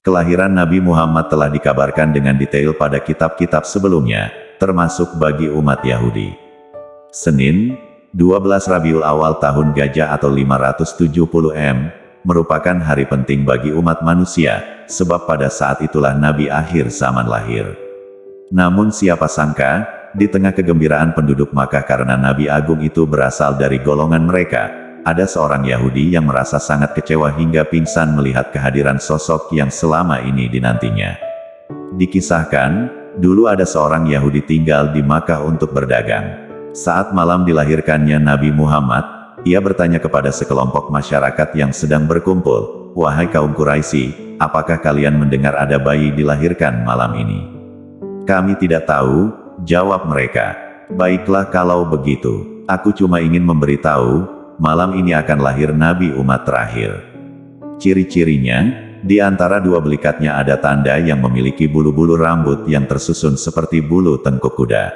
Kelahiran Nabi Muhammad telah dikabarkan dengan detail pada kitab-kitab sebelumnya, termasuk bagi umat Yahudi. Senin, 12 Rabiul Awal tahun Gajah atau 570 M, merupakan hari penting bagi umat manusia, sebab pada saat itulah Nabi akhir zaman lahir. Namun siapa sangka, di tengah kegembiraan penduduk Makkah karena Nabi Agung itu berasal dari golongan mereka, ada seorang Yahudi yang merasa sangat kecewa hingga pingsan melihat kehadiran sosok yang selama ini dinantinya. Dikisahkan, dulu ada seorang Yahudi tinggal di Makkah untuk berdagang. Saat malam dilahirkannya Nabi Muhammad, ia bertanya kepada sekelompok masyarakat yang sedang berkumpul, "Wahai kaum Quraisy, apakah kalian mendengar ada bayi dilahirkan malam ini?" "Kami tidak tahu," jawab mereka. "Baiklah kalau begitu, aku cuma ingin memberitahu, malam ini akan lahir Nabi umat terakhir. Ciri-cirinya, di antara dua belikatnya ada tanda yang memiliki bulu-bulu rambut yang tersusun seperti bulu tengkuk kuda.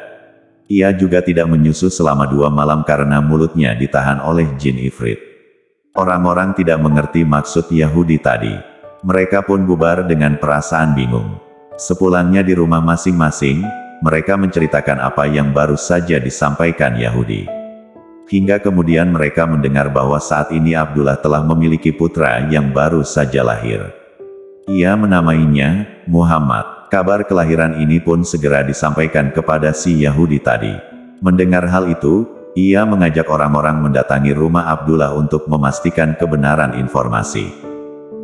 Ia juga tidak menyusu selama 2 malam karena mulutnya ditahan oleh jin ifrit." Orang-orang tidak mengerti maksud Yahudi tadi. Mereka pun bubar dengan perasaan bingung. Sepulangnya di rumah masing-masing, mereka menceritakan apa yang baru saja disampaikan Yahudi. Hingga kemudian mereka mendengar bahwa saat ini Abdullah telah memiliki putra yang baru saja lahir. Ia menamainya Muhammad. Kabar kelahiran ini pun segera disampaikan kepada si Yahudi tadi. Mendengar hal itu, ia mengajak orang-orang mendatangi rumah Abdullah untuk memastikan kebenaran informasi.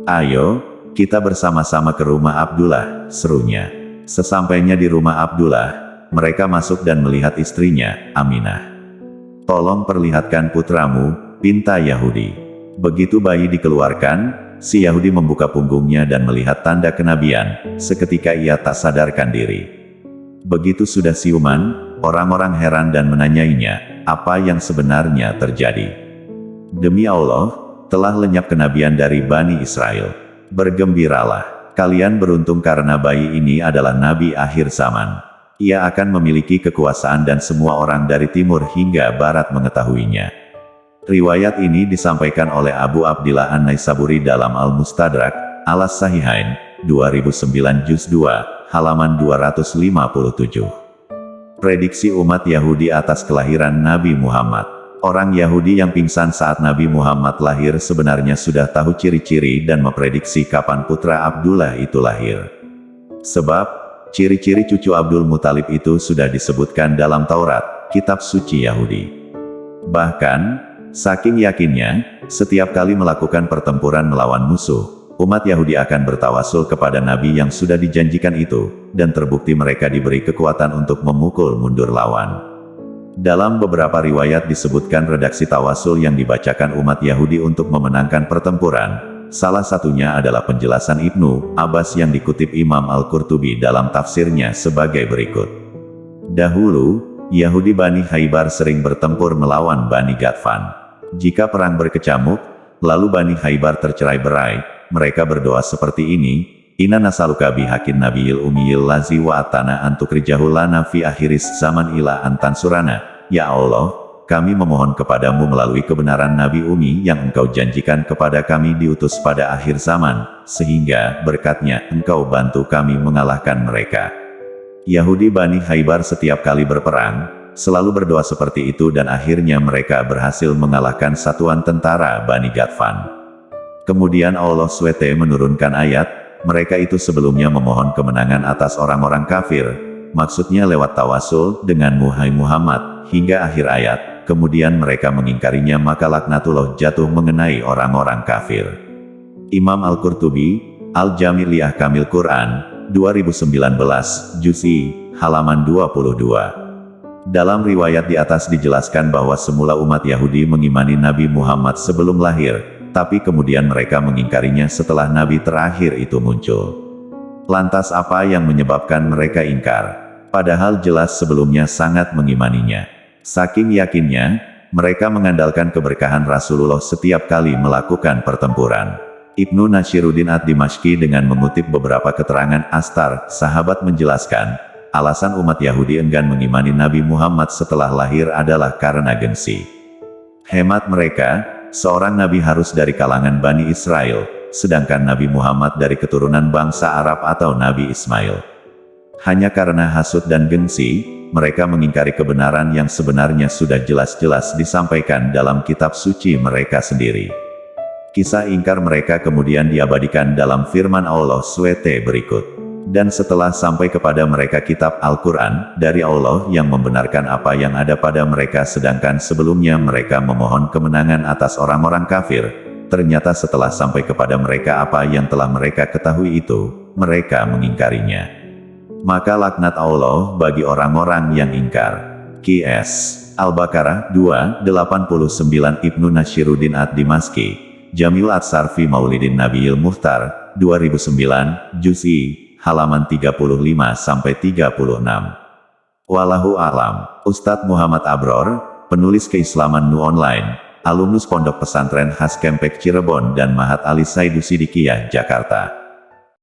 "Ayo, kita bersama-sama ke rumah Abdullah," serunya. Sesampainya di rumah Abdullah, mereka masuk dan melihat istrinya, Aminah. "Tolong perlihatkan putramu," pinta Yahudi. Begitu bayi dikeluarkan, si Yahudi membuka punggungnya dan melihat tanda kenabian. Seketika ia tak sadarkan diri. Begitu sudah siuman, orang-orang heran dan menanyainya, apa yang sebenarnya terjadi. "Demi Allah, telah lenyap kenabian dari Bani Israel. Bergembiralah, kalian beruntung karena bayi ini adalah Nabi akhir zaman. Ia akan memiliki kekuasaan dan semua orang dari timur hingga barat mengetahuinya." Riwayat ini disampaikan oleh Abu Abdillah An-Naisaburi dalam Al-Mustadrak, Al-Sahihain, 2009 Juz 2, halaman 257. Prediksi umat Yahudi atas kelahiran Nabi Muhammad. Orang Yahudi yang pingsan saat Nabi Muhammad lahir sebenarnya sudah tahu ciri-ciri dan memprediksi kapan putra Abdullah itu lahir. Sebab, ciri-ciri cucu Abdul Muthalib itu sudah disebutkan dalam Taurat, kitab suci Yahudi. Bahkan, saking yakinnya, setiap kali melakukan pertempuran melawan musuh, umat Yahudi akan bertawasul kepada Nabi yang sudah dijanjikan itu, dan terbukti mereka diberi kekuatan untuk memukul mundur lawan. Dalam beberapa riwayat disebutkan redaksi tawasul yang dibacakan umat Yahudi untuk memenangkan pertempuran. Salah satunya adalah penjelasan Ibnu Abbas yang dikutip Imam Al-Qurtubi dalam tafsirnya sebagai berikut. Dahulu, Yahudi Bani Khaybar sering bertempur melawan Bani Ghatfan. Jika perang berkecamuk, lalu Bani Khaybar tercerai-berai, mereka berdoa seperti ini, "Inna nasaluka bihakin nabiyil umiyil lazi wa atana antukrijahul lana fi akhiris zaman ila antansurana." Ya Allah, kami memohon kepadamu melalui kebenaran Nabi Umi yang engkau janjikan kepada kami diutus pada akhir zaman, sehingga berkatnya engkau bantu kami mengalahkan mereka. Yahudi Bani Khaybar setiap kali berperang, selalu berdoa seperti itu dan akhirnya mereka berhasil mengalahkan satuan tentara Bani Ghatfan. Kemudian Allah SWT menurunkan ayat, mereka itu sebelumnya memohon kemenangan atas orang-orang kafir, maksudnya lewat tawasul dengan Muhai Muhammad, hingga akhir ayat, kemudian mereka mengingkarinya maka laknatullah jatuh mengenai orang-orang kafir. Imam Al-Qurtubi, Al-Jami' li Ahkamil Quran, 2019, Juz I, halaman 22. Dalam riwayat di atas dijelaskan bahwa semula umat Yahudi mengimani Nabi Muhammad sebelum lahir, tapi kemudian mereka mengingkarinya setelah Nabi terakhir itu muncul. Lantas apa yang menyebabkan mereka ingkar? Padahal jelas sebelumnya sangat mengimaninya. Saking yakinnya, mereka mengandalkan keberkahan Rasulullah setiap kali melakukan pertempuran. Ibnu Nashiruddin ad-Dimashqi dengan mengutip beberapa keterangan Astar, sahabat menjelaskan, alasan umat Yahudi enggan mengimani Nabi Muhammad setelah lahir adalah karena gengsi. Hemat mereka, seorang Nabi harus dari kalangan Bani Israel, sedangkan Nabi Muhammad dari keturunan bangsa Arab atau Nabi Ismail. Hanya karena hasut dan gengsi, mereka mengingkari kebenaran yang sebenarnya sudah jelas-jelas disampaikan dalam kitab suci mereka sendiri. Kisah ingkar mereka kemudian diabadikan dalam firman Allah SWT berikut. Dan setelah sampai kepada mereka kitab Al-Quran, dari Allah yang membenarkan apa yang ada pada mereka sedangkan sebelumnya mereka memohon kemenangan atas orang-orang kafir, ternyata setelah sampai kepada mereka apa yang telah mereka ketahui itu, mereka mengingkarinya. Maka laknat Allah bagi orang-orang yang ingkar. Qs. Al-Baqarah 2:89 Ibnu Nashiruddin Ad-Dimaski, Jamil At-Sarfi Maulidin Nabiyil Muhtar, 2009, Juz'i, halaman 35-36. Wallahu a'lam. Ustadz Muhammad Abror, penulis keislaman Nu Online, alumnus Pondok Pesantren Khas Kempek Cirebon dan Mahat Ali Saidu Sidikiyah, Jakarta.